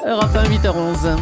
Europe 1, 8h11.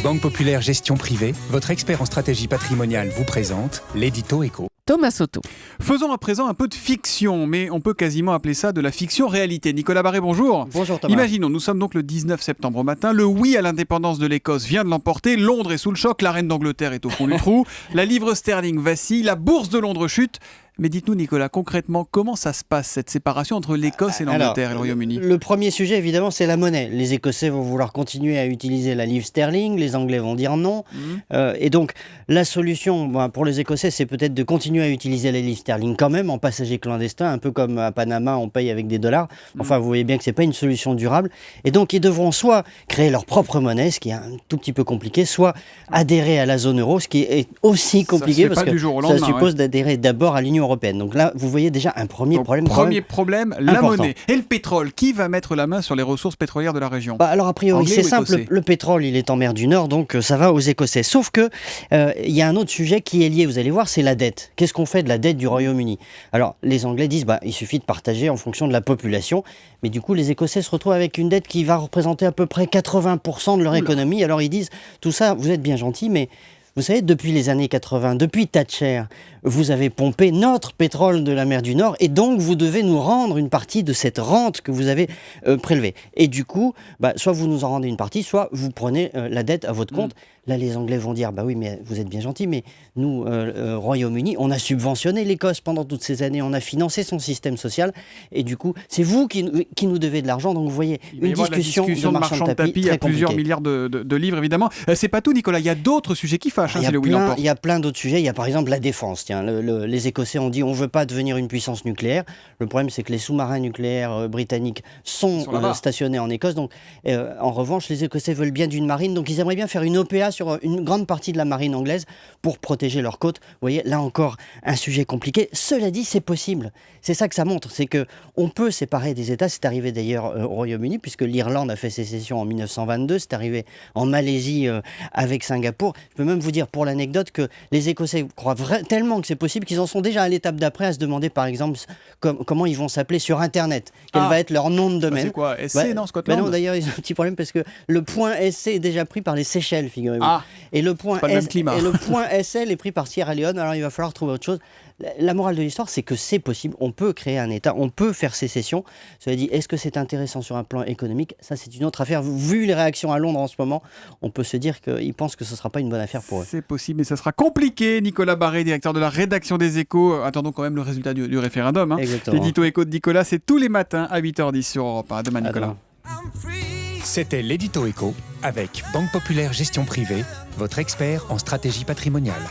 Banque Populaire Gestion Privée, votre expert en stratégie patrimoniale vous présente l'édito éco. Thomas Soto. Faisons à présent un peu de fiction, mais on peut quasiment appeler ça de la fiction-réalité. Nicolas Barré, bonjour. Bonjour Thomas. Imaginons, nous sommes donc le 19 septembre au matin, le oui à l'indépendance de l'Écosse vient de l'emporter, Londres est sous le choc, la reine d'Angleterre est au fond du trou, la livre sterling vacille, la bourse de Londres chute. Mais dites-nous Nicolas, concrètement, comment ça se passe cette séparation entre l'Écosse et l'Angleterre et le Royaume-Uni ? Le premier sujet évidemment c'est la monnaie. Les Écossais vont vouloir continuer à utiliser la livre sterling, les Anglais vont dire non. Et donc la solution pour les Écossais c'est peut-être de continuer à utiliser la livre sterling quand même en passager clandestin, un peu comme à Panama on paye avec des dollars. Enfin vous voyez bien que c'est pas une solution durable. Et donc ils devront soit créer leur propre monnaie, ce qui est un tout petit peu compliqué, soit adhérer à la zone euro, ce qui est aussi compliqué parce que ça suppose d'adhérer d'abord à l'Union européenne. Donc là, vous voyez déjà un premier problème. Premier problème, la important. monnaie. Et le pétrole, qui va mettre la main sur les ressources pétrolières de la région ? Alors a priori, Anglais c'est ou simple, écossais ? le pétrole, il est en mer du Nord, donc ça va aux Écossais. Sauf que il y a un autre sujet qui est lié, vous allez voir, c'est la dette. Qu'est-ce qu'on fait de la dette du Royaume-Uni ? Alors, les Anglais disent, il suffit de partager en fonction de la population, mais du coup, les Écossais se retrouvent avec une dette qui va représenter à peu près 80% de leur économie. Alors ils disent, tout ça, vous êtes bien gentils, mais... Vous savez, depuis les années 80, depuis Thatcher, vous avez pompé notre pétrole de la mer du Nord et donc vous devez nous rendre une partie de cette rente que vous avez prélevée. Et du coup, soit vous nous en rendez une partie, soit vous prenez la dette à votre compte. Là, les Anglais vont dire, oui, mais vous êtes bien gentils, mais nous, Royaume-Uni, on a subventionné l'Écosse pendant toutes ces années, on a financé son système social et du coup, c'est vous qui nous devez de l'argent. Donc vous voyez, une discussion de marchand de tapis à plusieurs milliards de livres, évidemment. C'est pas tout, Nicolas, il y a d'autres sujets qui fâchent. Il y a plein d'autres sujets. Il y a par exemple la défense. Tiens, les Écossais ont dit on ne veut pas devenir une puissance nucléaire. Le problème, c'est que les sous-marins nucléaires britanniques sont stationnés en Écosse. Donc, en revanche, les Écossais veulent bien d'une marine. Donc, ils aimeraient bien faire une OPA sur une grande partie de la marine anglaise pour protéger leurs côtes. Vous voyez, là encore, un sujet compliqué. Cela dit, c'est possible. C'est ça que ça montre. C'est qu'on peut séparer des États. C'est arrivé d'ailleurs au Royaume-Uni, puisque l'Irlande a fait sécession en 1922. C'est arrivé en Malaisie avec Singapour. Je peux même vous dire pour l'anecdote que les Écossais croient tellement que c'est possible qu'ils en sont déjà à l'étape d'après à se demander par exemple comment ils vont s'appeler sur Internet, quel va être leur nom de domaine. C'est quoi, SC, non, Scotland ? Non, d'ailleurs ils ont un petit problème parce que le point SC est déjà pris par les Seychelles, figurez-vous. Et le point SL est pris par Sierra Leone, alors il va falloir trouver autre chose. La morale de l'histoire, c'est que c'est possible, on peut créer un État, on peut faire sécession. Cela dit, est-ce que c'est intéressant sur un plan économique ? Ça, c'est une autre affaire. Vu les réactions à Londres en ce moment, on peut se dire qu'ils pensent que ce ne sera pas une bonne affaire pour eux. C'est possible, mais ça sera compliqué. Nicolas Barré, directeur de la rédaction des Échos. Attendons quand même le résultat du référendum. L'édito Écho de Nicolas, c'est tous les matins à 8h10 sur Europe 1. Demain, Nicolas. C'était l'édito éco avec Banque Populaire Gestion Privée, votre expert en stratégie patrimoniale.